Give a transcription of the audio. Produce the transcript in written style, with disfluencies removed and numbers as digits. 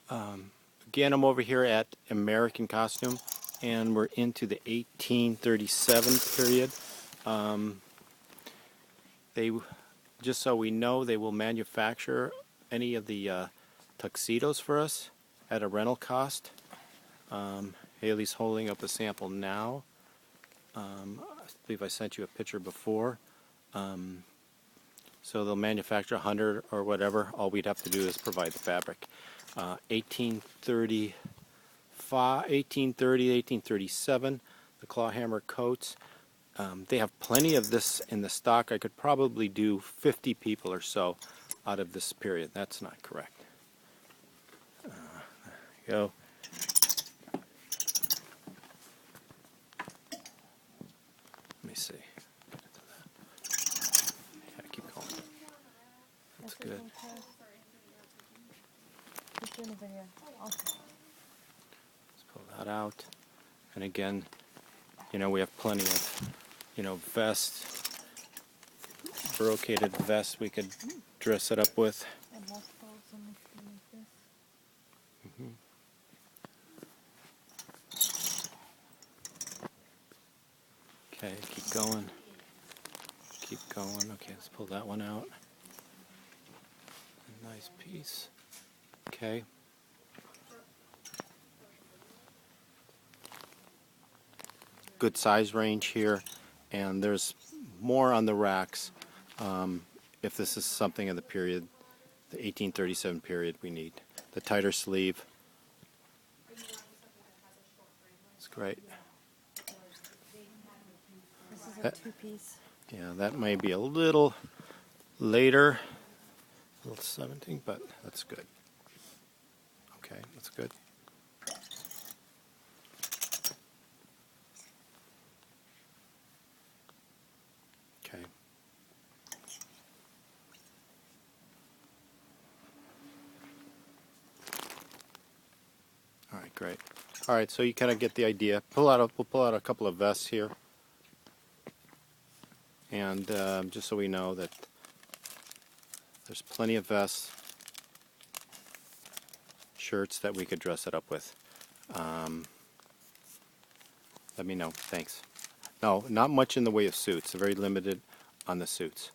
Again, I'm over here at American Costume, and we're into the 1837 period. They, just so we know, they will manufacture any of the tuxedos for us at a rental cost. Haley's holding up a sample now. I believe I sent you a picture before. So they'll manufacture 100 or whatever. All we'd have to do is provide the fabric. 1830, 1837, the clawhammer coats. They have plenty of this in the stock. I could probably do 50 people or so out of this period. That's not correct. There you go. Let me see. Yeah, keep going. That's good. Let's pull that out. And again, you know, we have plenty of, you know, vests, brocaded vests we could dress it up with. Okay, keep going. Keep going. Okay, let's pull that one out. A nice piece. Okay. Good size range here, and there's more on the racks. If this is something of the period, the 1837 period, we need the tighter sleeve. It's great. This is a two-piece. Yeah, that may be a little later, a little 17, but that's good. Okay, that's good. Okay. All right, great. All right, so you kind of get the idea. We'll pull out a couple of vests here, and just so we know that there's plenty of vests, shirts that we could dress it up with. Let me know. Thanks. No, not much in the way of suits. Very limited on the suits.